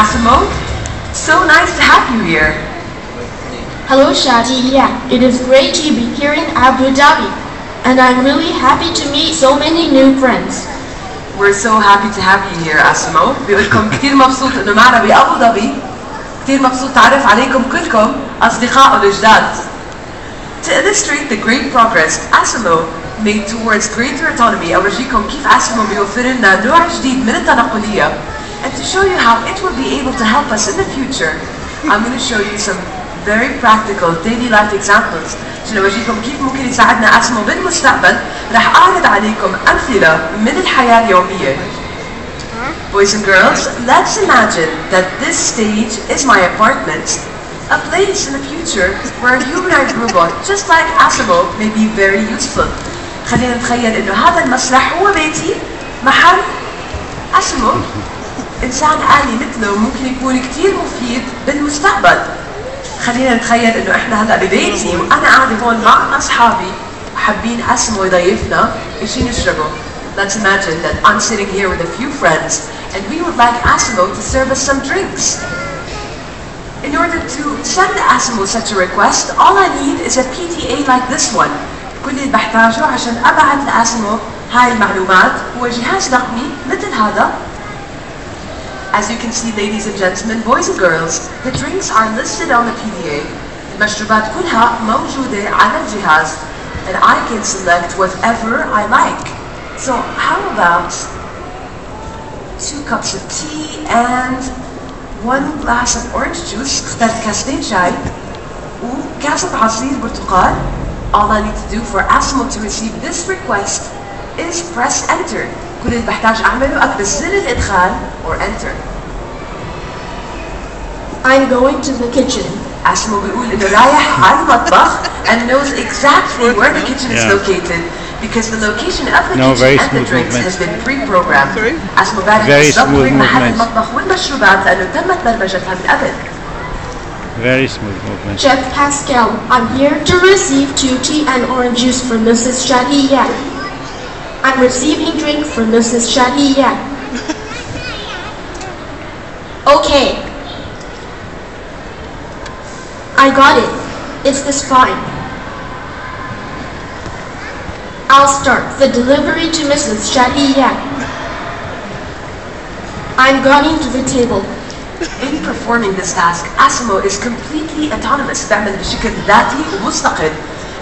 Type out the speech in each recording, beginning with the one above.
ASIMO. So nice to have you here. Hello, Shadi. Yeah, it is great to be here in Abu Dhabi, and I'm really happy to meet so many new friends. We're so happy to have you here, ASIMO. بيقولكم كتير مبسوط إنه معنا بأبو ظبي. كتير مبسوط تعرف عليكم كلكم أصدقائه الجداد. To illustrate the great progress ASIMO made towards greater autonomy, أورجيكم كيف ASIMO بيوفر لنا نوع جديد من التنقلية. And to show you how it will be able to help us in the future, I'm going to show you some very practical daily life examples. عشان أورجيكم كيف ممكن يساعدنا ASIMO بالمستقبل. رح أعرض عليكم أمثلة من الحياة اليومية. Boys and girls, let's imagine that this stage is my apartment, a place in the future where a humanoid robot just like ASIMO may be very useful. خلينا نتخيل إنه هذا المسرح هو بيتي محل ASIMO. إنسان آلي مثله ممكن يكون كتير مفيد بالمستقبل. خلينا نتخيل إنه إحنا هلا ببيتي وأنا قاعدة هون مع أصحابي وحابين ASIMO يضيفنا إشي نشربه. Let's imagine that I'm sitting here with a few friends and we would like ASIMO to serve us some drinks. In order to send ASIMO such a request, all I need is a PDA like this one. كل اللي بحتاجه عشان أبعت لASIMO هاي المعلومات هو جهاز رقمي مثل هذا. As you can see, ladies and gentlemen, boys and girls, the drinks are listed on the PDA. المشروبات كلها موجودة على الجهاز and I can select whatever I like. So how about 2 cups of tea and 1 glass of orange juice, اخترت كاسين شاي وكاسة عصير برتقال. All I need to do for ASIMO to receive this request is press enter. كل اللي بحتاج أعمله أكبس زر الإدخال or enter. I'm going to the kitchen. ASIMO بيقول إنه رايح على المطبخ and knows exactly where the kitchen is located because the location of the kitchen and the drinks has been pre-programmed. ASIMO بعرف بالضبط وين محل المطبخ والمشروبات لأنه تمت برمجتها من قبل. Very smooth movement. Chef Pascal, I'm here to receive 2 tea and orange juice for Mrs. Shadiya. I'm receiving drink for Mrs. Shadiya. Okay. I got it. Is this fine? I'll start the delivery to Mrs. Shadiya. I'm going to the table. In performing this task, ASIMO is completely autonomous. بيعمل بشكل ذاتي ومستقل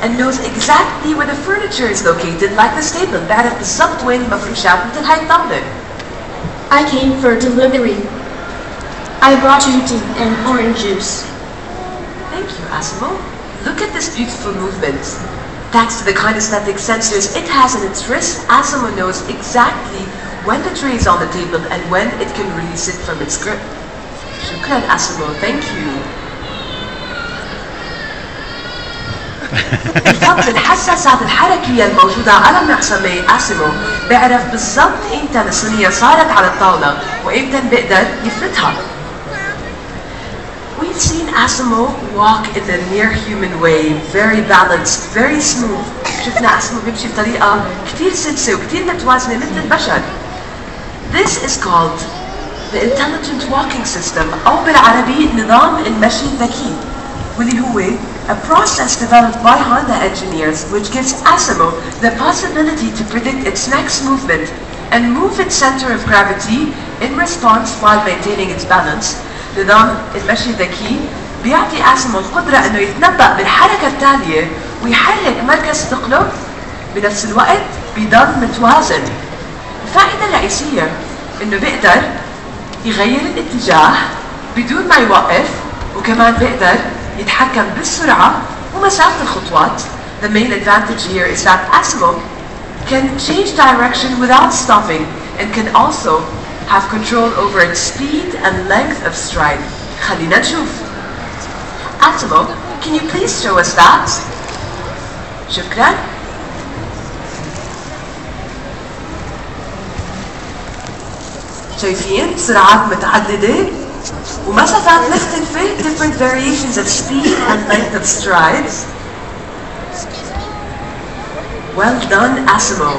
and knows exactly where the furniture is located like this table. بيعرف بالضبط وين المفروشات مثل هاي الطاولة. I came for delivery. I brought you tea and orange juice. Thank you, ASIMO. Look at this beautiful movement. Thanks to the kinesthetic sensors it has in its wrist, ASIMO knows exactly when the tray is on the table and when it can release it from its grip. شكرا ASIMO. Thank you. بفضل الحساسات الحركية الموجودة على معصمي ASIMO بيعرف بالضبط امتى الصينية صارت على الطاولة وامتى بيقدر يفلتها. We've seen ASIMO walk in a near human way, very balanced, very smooth. شفنا ASIMO بيمشي بطريقة كتير سلسة وكتير متوازنة مثل البشر. This is called the Intelligent Walking System أو بالعربي نظام المشي الذكي واللي هو a process developed by Honda engineers which gives ASIMO the possibility to predict its next movement and move its center of gravity in response while maintaining its balance. نظام المشي الذكي بيعطي ASIMO القدرة انه يتنبأ بالحركة التالية ويحرك مركز ثقله بنفس الوقت بيضل متوازن. الفائدة الرئيسية انه بيقدر يغير الاتجاه بدون ما يوقف وكمان بيقدر يتحكم بالسرعة ومسافة الخطوات. The main advantage here is that ASIMO can change direction without stopping and can also have control over its speed and length of stride. خلينا نشوف. ASIMO, can you please show us that? شكرا. شايفين سرعات متعددة ومسافات مختلفة, different variations of speed and length of strides. Well done, ASIMO.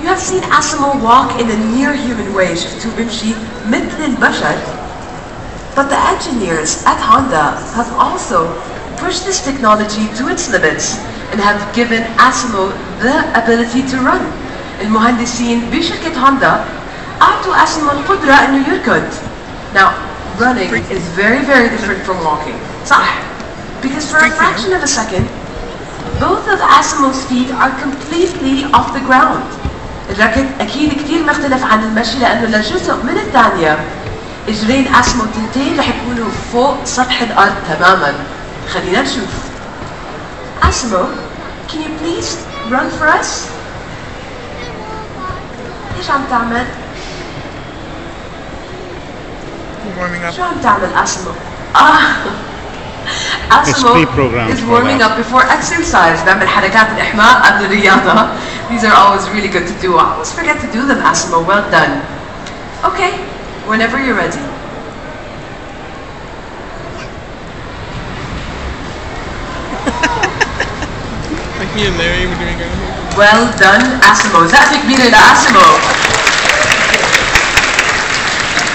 You have seen ASIMO walk in a near human way. شفتوه بيمشي مثل البشر. But the engineers at Honda have also pushed this technology to its limits and have given ASIMO the ability to run. المهندسين بشركة هوندا أعطوا ASIMO القدرة إنه يركض. Now, running is very, very different from walking. صح. Because for a fraction of a second, both of ASIMO's feet are completely off the ground. الركض أكيد كتير مختلف عن المشي لأنه لجزء من الثانية إجرين ASIMO تنتين رح يكونوا فوق سطح الأرض تماماً. خلينا نشوف. ASIMO, can you please run for us? إيش عم تعمل؟ شو عم تعمل ASIMO؟ ASIMO is warming up before exercise. بيعمل حركات الإحماء قبل الرياضة. These are always really good to do. I always forget to do them, ASIMO. Well done. Okay, whenever you're ready. Like me and Larry were doing it. Well done, ASIMO. زقفة كبيرة لASIMO.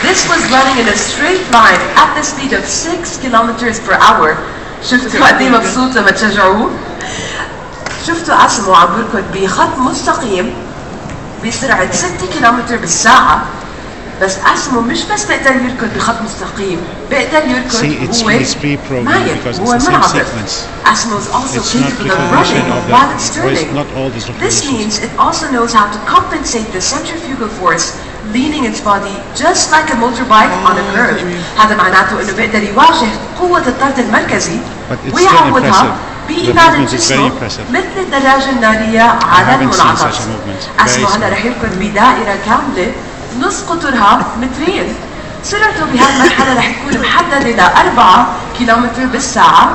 This was running in a straight line at the speed of 6 kilometers per hour. شفتوا قد ايه مبسوط لما تشجعوه؟ شفتوا ASIMO عم يركض بخط مستقيم بسرعة 6 كيلومتر بالساعة. بس ASIMO مش بس بيقدر يركض بخط مستقيم، بيقدر يركض هو مايل، هو منعطف. ASIMO is also capable of running while it's turning. This means it also knows how to compensate the centrifugal force leaning its body just like a motorbike on a curve. هذا معناته انه بيقدر يواجه قوة الطرد المركزي ويعوضها بإبادة جسمه مثل الدراجة النارية على المنعطف. ASIMO هلا رح يركض بدائرة كاملة نص قطرها مترين. سرعته بهالمرحلة رح تكون محددة ل 4 كيلومتر بالساعة.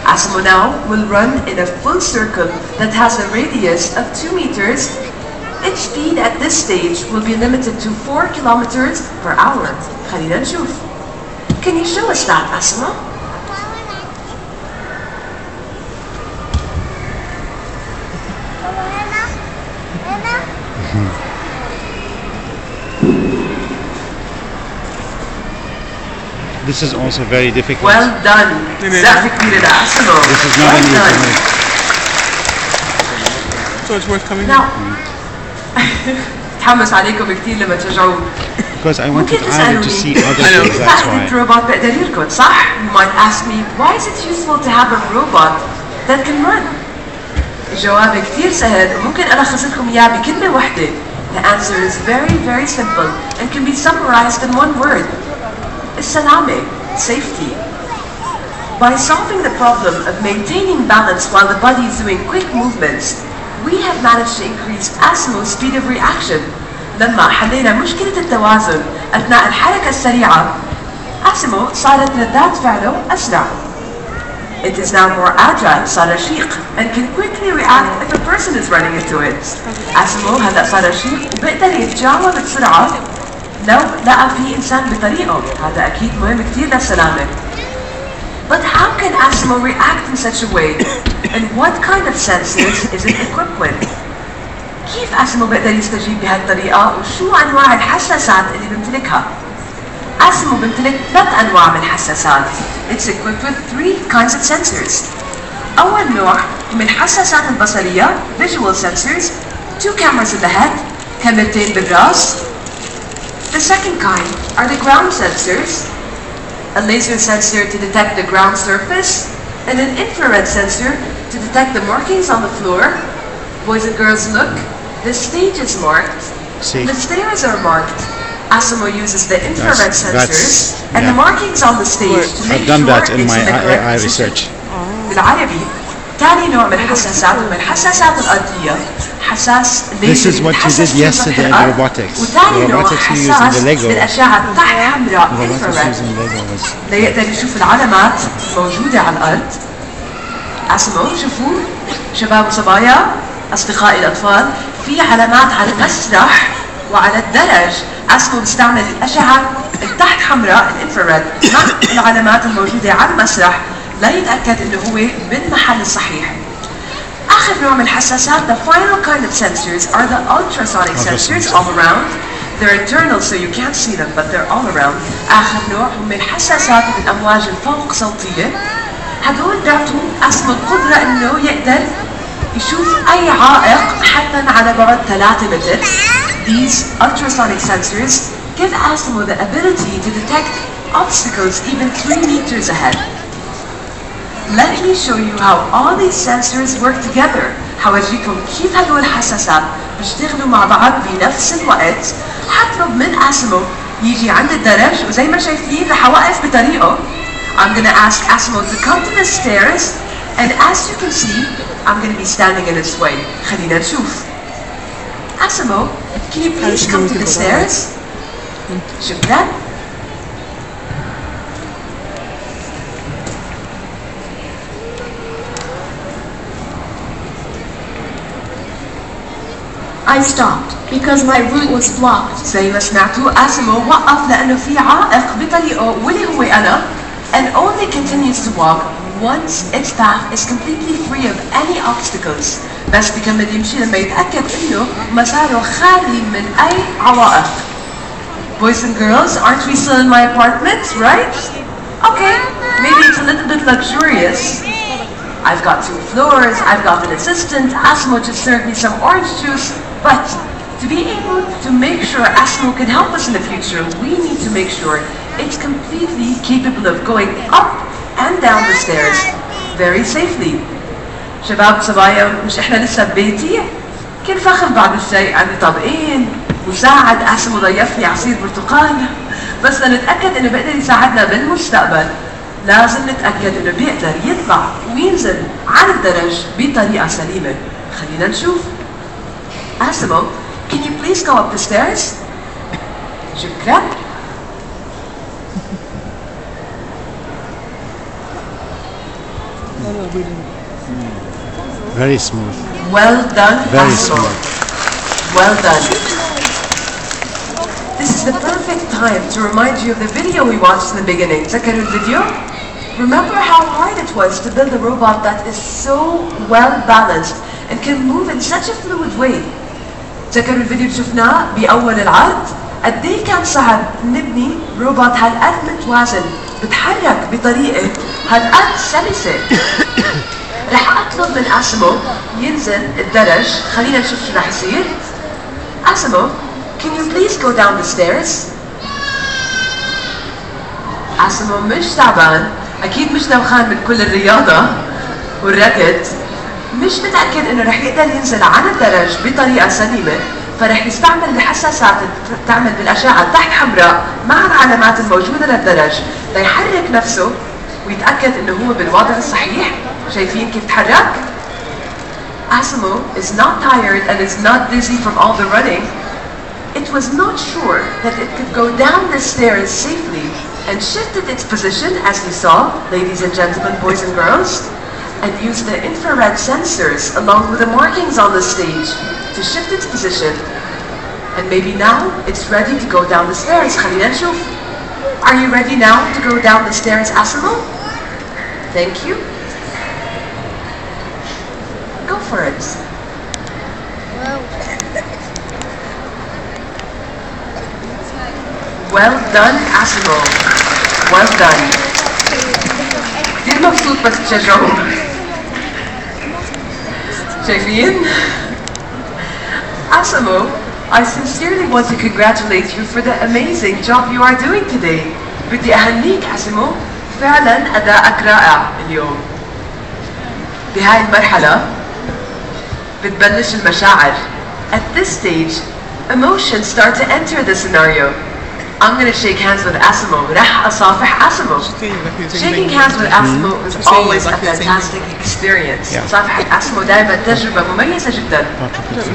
ASIMO now will run in a full circle that has a radius of 2 meters. Its speed at this stage will be limited to 4 kilometers per hour. خلينا نشوف. Can you show us that, ASIMO? This is also very difficult. Well done. زقفة كبيرة لASIMO. This is not an easy. So it's worth coming Now, تحمس عليكم كثير لما تشجعوه. Because I wanted Ivy to see other things, that's why. robot بيقدر يركض صح? You might ask me, why is it useful to have a robot that can run? الجواب كثير سهل وممكن ألخص لكم إياه بكلمة واحدة. The answer is very, very simple and can be summarized in one word. السلامة, safety. By solving the problem of maintaining balance while the body is doing quick movements, we have managed to increase ASIMO's speed of reaction. لما حلينا مشكلة التوازن أثناء الحركة السريعة، ASIMO صارت ردات فعله أسرع. It is now more agile, صار رشيق, and can quickly react if a person is running into it. ASIMO هلا صار رشيق وبيقدر يتجاوب بسرعة لو لقى في إنسان بطريقه. هذا أكيد مهم كتير للسلامة. But how can ASIMO react in such a way? And what kind of sensors is it equipped with? كيف ASIMO بيقدر يستجيب بهالطريقة وشو أنواع الحساسات اللي بيمتلكها؟ ASIMO بيمتلك 3 أنواع من الحساسات. It's equipped with 3 kinds of sensors. أول نوع من الحساسات البصرية visual sensors, 2 cameras in the head, كاميرتين بالراس. The second kind are the ground sensors, a laser sensor to detect the ground surface, and an infrared sensor to detect the markings on the floor. Boys and girls, look, the stage is marked, the stairs are marked. ASIMO uses the infrared sensors and the markings on the stage to make I've done sure that in it's my in the correct AI position. research. بالعربي ثاني نوع من الحساسات ومن الحساسات الأرضية حساس This is what you did yesterday in robotics. وثاني نوع Robotics you use in حساس the Lego. بالأشعة تحت حمراء Robotics infrared using Lego was. ليقدر يشوف العلامات موجودة على الأرض. ASIMO شوفوا شباب وصبايا أصدقائي الأطفال، في علامات على المسرح وعلى الدرج. ASIMO بيستعمل الأشعة تحت حمراء الانفراد مع العلامات الموجودة على المسرح ليتأكد إنه هو بالمحل الصحيح. آخر نوع من الحساسات, the final kind of sensors are the ultrasonic sensors all around. They're internal so you can't see them but they're all around. آخر نوع هم الحساسات بالأمواج الفوق صوتية. هدول بيعطوا ASIMO القدرة إنه يقدر يشوف أي عائق حتى على بعد 3 متر. These ultrasonic sensors give ASIMO the ability to detect obstacles even 3 meters ahead. Let me show you how all these sensors work together. هورجيكم كيف هدول الحساسات بيشتغلوا مع بعض بنفس الوقت. هطلب من ASIMO يجي عند الدرج وزي ما شايفين رح أوقف بطريقه. I'm going to ask ASIMO to come to the stairs and as you can see I'm going to be standing in its way. خلينا نشوف. ASIMO, can you please come to the stairs? شكرا. I stopped because my route was blocked. زي ما سمعتوا ASIMO وقف لأنه في عائق بطريقه واللي هو أنا and only continues to walk once its path is completely free of any obstacles. بس بيكمل يمشي لما يتأكد إنه مساره خالي من أي عوائق. Boys and girls, aren't we still in my apartment, right? Okay, maybe it's a little bit luxurious. I've got 2 floors, I've got an assistant, ASIMO just served me some orange juice, but to be able to make sure ASIMO can help us in the future, we need to make sure it's completely capable of going up and down the stairs very safely. شباب صبايا, مش احنا لسه ببيتي؟ كل فخم بعد الشيء عندي طبقين, مساعد ASIMO ضيفني عصير برتقال, بس لنتأكد انه بيقدر يساعدنا بالمستقبل لازم نتأكد انه بيقدر يطلع وينزل على الدرج بطريقة سليمة. خلينا نشوف. ASIMO, can you please go up the stairs? شكرا. Very smooth. Well done, Very ASIMO. smooth. Well done. This is the perfect time to remind you of the video we watched in the beginning. تذكروا الفيديو? Remember how hard it was to build a robot that is so well balanced and can move in such a fluid way. تذكروا الفيديو اللي شفناه بأول العرض؟ قد ايه كان صعب نبني روبوت هالقد متوازن بتحرك بطريقة هالقد سلسة. رح أطلب من ASIMO ينزل الدرج. خلينا نشوف شو رح يصير. ASIMO, can you please go down the stairs? ASIMO مش تعبان, أكيد مش دوخان من كل الرياضة والركض, مش متأكد إنه رح يقدر ينزل على الدرج بطريقة سليمة, فرح يستعمل الحساسات اللي تعمل بالأشعة تحت حمراء مع العلامات الموجودة للدرج ليحرك نفسه ويتأكد إنه هو بالوضع الصحيح. شايفين كيف تحرك؟ ASIMO is not tired and is not dizzy from all the running. It was not sure that it could go down the stairs safely and shifted its position, as you saw, ladies and gentlemen, boys and girls, and used the infrared sensors along with the markings on the stage to shift its position. And maybe now it's ready to go down the stairs. خلينا نشوف. Are you ready now to go down the stairs, ASIMO? Thank you. Go for it. Well done, ASIMO. Well done. كثير مبسوط بس تشجعوه. شايفين؟ ASIMO, I sincerely want to congratulate you for the amazing job you are doing today. بدي أهنيك ASIMO, فعلا أداءك رائع اليوم. بهاي المرحلة بتبلش المشاعر. At this stage, emotions start to enter the scenario. I'm going to shake hands with ASIMO. رح أصافح ASIMO. Shaking hands with ASIMO is always a fantastic experience. مصافحة ASIMO دائما تجربة مميزة جدا.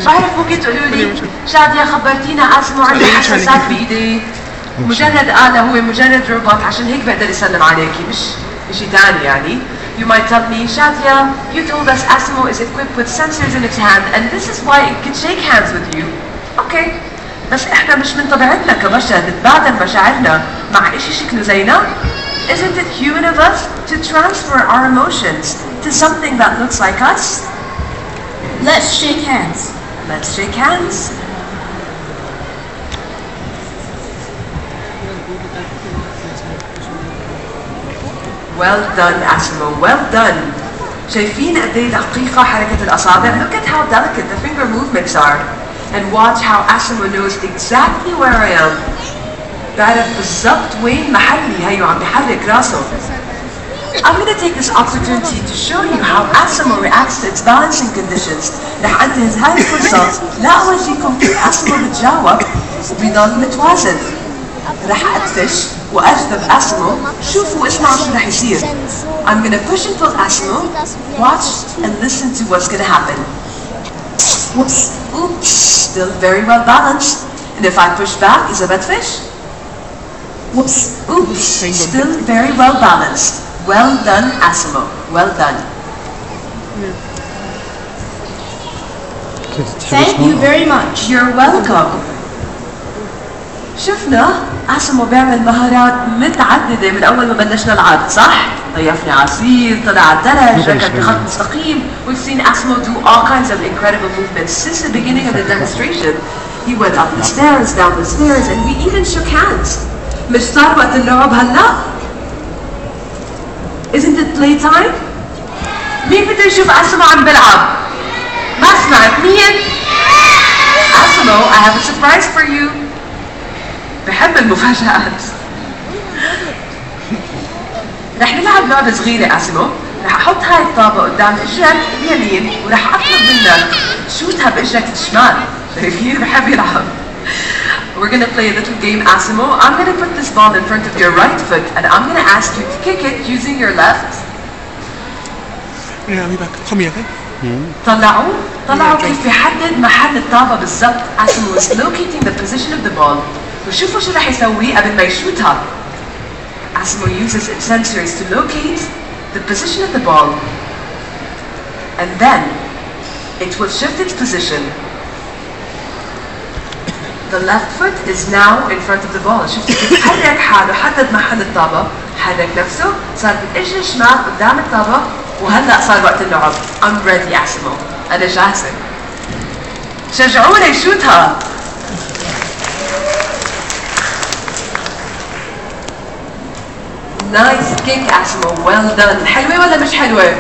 بعرف ممكن تقولوا لي شادية خبرتينا ASIMO عنده حساسات بإيديه. مجرد آلة, هو مجرد روبوت, عشان هيك بقدر يسلم عليكي, مش شيء ثاني يعني. You might tell me, Shadia, you told us ASIMO is equipped with sensors in its hand and this is why it can shake hands with you. Okay. بس احنا مش من طبيعتنا كبشر نتبادل مشاعرنا مع اشي شكله زينا. Isn't it human of us to transfer our emotions to something that looks like us? Let's shake hands. Let's shake hands. Well done, ASIMO. Well done. شايفين قد ايه دقيقة حركة الأصابع? Look at how delicate the finger movements are. And watch how ASIMO knows exactly where I am. بعرف بالضبط وين محلي. هيو عم بيحرك راسه. I'm going to take this opportunity to show you how ASIMO reacts to its balancing conditions. رح أنتهز هاي الفرصة لأورجيكم كيف ASIMO بتجاوب بضل متوازن. رح أدفش وأجذب ASIMO. شوفوا اسمعوا شو رح يصير. I'm going to push and pull ASIMO. Watch and listen to what's going to happen. Whoops. Oops. Still very well balanced. And if I push back, is a بدفش? Whoops. Oops. Still very well balanced. Well done, ASIMO. Well done. Thank you very much. You're welcome. شفنا ASIMO بيعمل مهارات متعددة من أول ما بلشنا العرض، صح؟ ضيفني عصير، طلع على الدرج، ركض بخط مستقيم. We've seen ASIMO do all kinds of incredible movements since the beginning of the demonstration. He went up the stairs, down the stairs, and we even shook hands. مش صار وقت اللعب هلا؟ Isn't it playtime? مين بده يشوف ASIMO عم بلعب؟ ما سمعت مين؟ ASIMO, I have a surprise for you. بحب المفاجآت. رح نلعب لعبة صغيرة ASIMO. رح أحط هاي الطابة قدام إجرك اليمين ورح أطلب منك شوتها بإجرك الشمال. شايفين؟ بحب يلعب. We're going to play a little game ASIMO. I'm going to put this ball in front of your right foot and I'm going to ask you to kick it using your left. Yeah, I'll be back. Come here, okay? طلعوا كيف يحدد محل الطابة بالضبط. ASIMO is locating the position of the ball. وشوفوا شو رح يسوي قبل ما يشوتها. ASIMO uses its sensors to locate the position of the ball. And then it will shift its position. The left foot is now in front of the ball. شفتوا كيف حرك حاله، حدد محل الطابة، حرك نفسه، صار بالإجر الشمال قدام الطابة، وهلأ صار وقت اللعب. I'm ready ASIMO. أنا جاهزة. شجعونا يشوتها. Nice kick ASIMO. Well done. حلوة ولا مش حلوة؟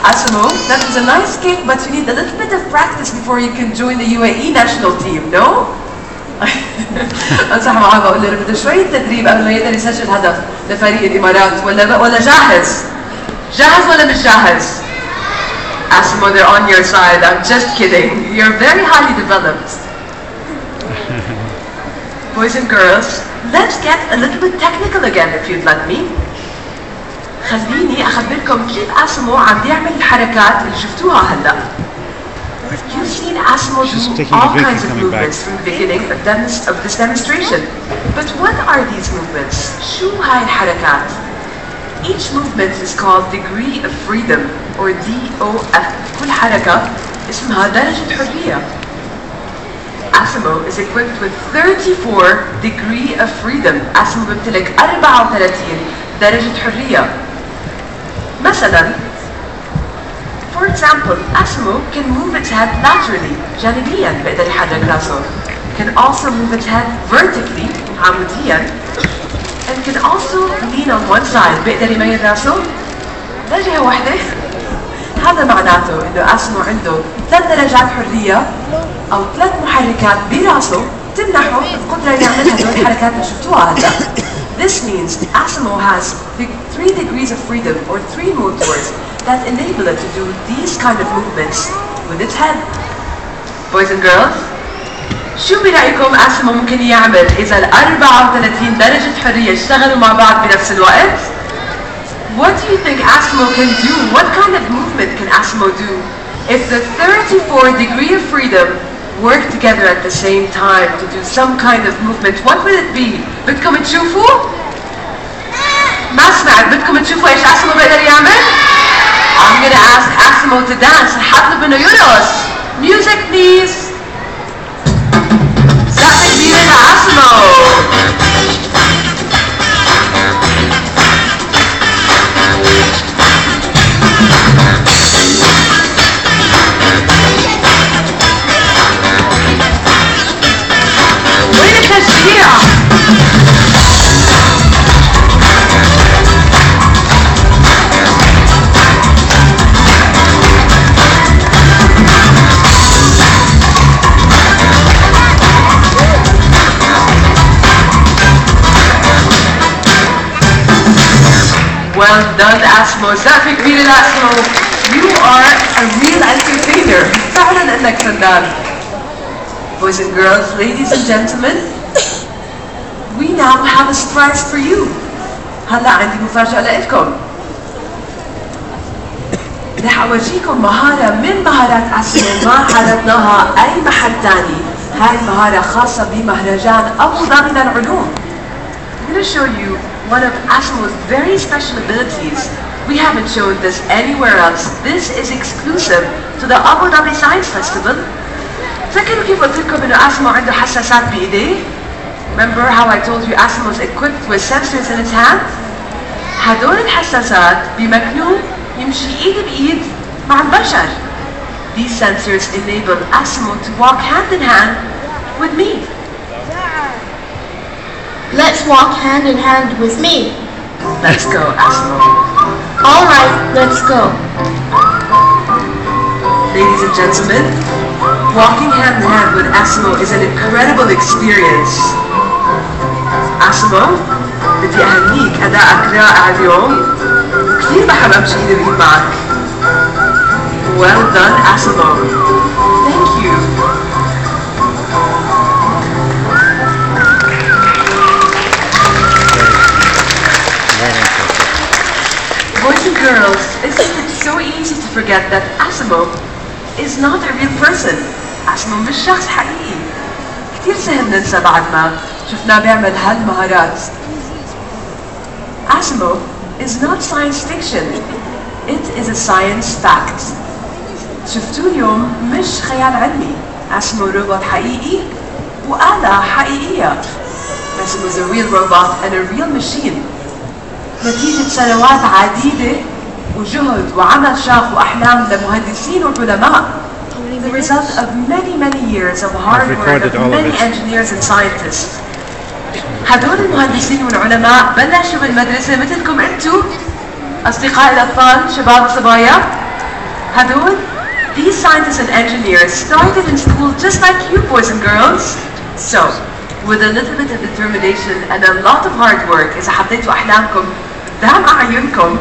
ASIMO, that was a nice kick, but you need a little bit of practice before you can join the UAE national team, no? أنصح معاه بقول له بده شوية تدريب قبل ما يقدر يسجل هدف لفريق الإمارات ولا جاهز؟ جاهز ولا مش جاهز؟ ASIMO, they're on your side. I'm just kidding. You're very highly developed. Boys and girls, let's get a little bit technical again if you'd let me. خليني أخبركم كيف ASIMO عم بيعمل الحركات اللي شفتوها هلا. You've seen ASIMO do all kinds of movements from the beginning of this demonstration. But what are these movements? شو هاي الحركات? Each movement is called degree of freedom or DOF. كل حركة اسمها درجة حرية. ASIMO is equipped with 34 degree of freedom. ASIMO بيمتلك 34 درجة حرية. مثلا, for example, ASIMO can move its head laterally, جانبيا بيقدر يحرك راسه. Can also move its head vertically, عموديا. And can also lean on one side, بيقدر يميل راسه درجة واحدة. هذا معناته إنه ASIMO عنده 3 درجات حرية أو 3 محركات براسه تمنحه القدرة يعمل هدول الحركات اللي شفتوها هلا. This means ASIMO has 3 degrees of freedom or 3 motors that enable it to do these kind of movements with its head. Boys and girls, شو برأيكم ASIMO ممكن يعمل إذا ال 34 درجة حرية اشتغلوا مع بعض بنفس الوقت؟ What do you think ASIMO can do? What kind of movement can ASIMO do if the 34 degree of freedom work together at the same time to do some kind of movement? What will it be? بدكم تشوفوا؟ ما سمعت. بدكم تشوفوا إيش ASIMO بيقدر يعمل؟ I'm gonna ask ASIMO to dance. حطلب إنه يرقص. Music please. زقة كبيرة لASIMO. Well done, ASIMO. سقف كبير لASIMO. You are a real entertainer. فعلا انك فنان. Boys and girls, ladies and gentlemen, we now have a surprise for you. هلا عندي مفاجأة لإلكم. رح أورجيكم مهارة من مهارات ASIMO ما عرضناها أي محل تاني. هاي المهارة خاصة بمهرجان أبو ظبي للعلوم. I'm going to show you one of ASIMO's very special abilities. We haven't shown this anywhere else. This is exclusive to the Abu Dhabi Science Festival. فاكروا كيف قلت لكم إنه ASIMO عنده حساسات بإيديه؟ Remember how I told you ASIMO is equipped with sensors in its hand? هدول الحساسات بيمكنوه يمشي إيد بإيد مع البشر. These sensors enable ASIMO to walk hand in hand with me. Let's walk hand in hand with me. Let's go, ASIMO. All right, let's go. Ladies and gentlemen, walking hand in hand with ASIMO is an incredible experience. ASIMO, بدي أهنيك أدائك رائع اليوم. كثير بحب أمشي إيدي بإيد معك. Well done, ASIMO. Thank you. Boys and girls, isn't it so easy to forget that ASIMO is not a real person? ASIMO مش شخص حقيقي. كثير سهل ننسى بعد ما شفناه بيعمل هالمهارات. ASIMO is not science fiction. It is a science fact. شفتوه اليوم مش خيال علمي. ASIMO روبوت حقيقي وآلة حقيقية. ASIMO is a real robot and a real machine. نتيجة سنوات عديدة وجهد وعمل شاق وأحلام لمهندسين وعلماء. The result of many years of hard work of many engineers and scientists. هدول المهندسين والعلماء بلشوا بالمدرسة مثلكم انتو أصدقاء الأطفال شباب وصبايا. هدول these scientists and engineers started in school just like you boys and girls. So, with a little bit of determination and a lot of hard work إذا حطيتوا أحلامكم قدام أعينكم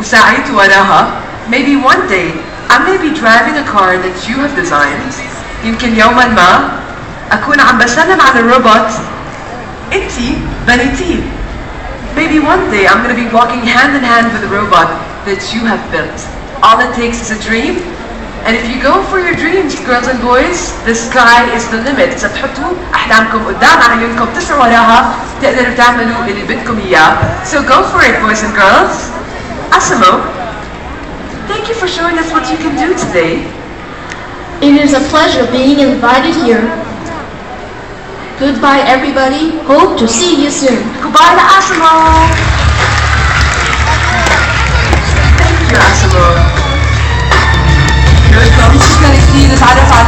وسعيتوا وراها, maybe one day I may be driving a car that you have designed. يمكن يوما ما أكون عم بسلم على الروبوت إنتي بنيتيه. Maybe one day I'm going to be walking hand in hand with a robot that you have built. All it takes is a dream. And if you go for your dreams, girls and boys, the sky is the limit. إذا تحطوا أحلامكم قدام عيونكم تسعوا وراها تقدروا تعملوا اللي بدكم إياه. So go for it, boys and girls. ASIMO, thank you for showing us what you can do today. It is a pleasure being invited here. Goodbye, everybody. Hope to see you soon. Goodbye to ASIMO. Thank you, ASIMO. Here it comes. شكرا كثير. نتعرف على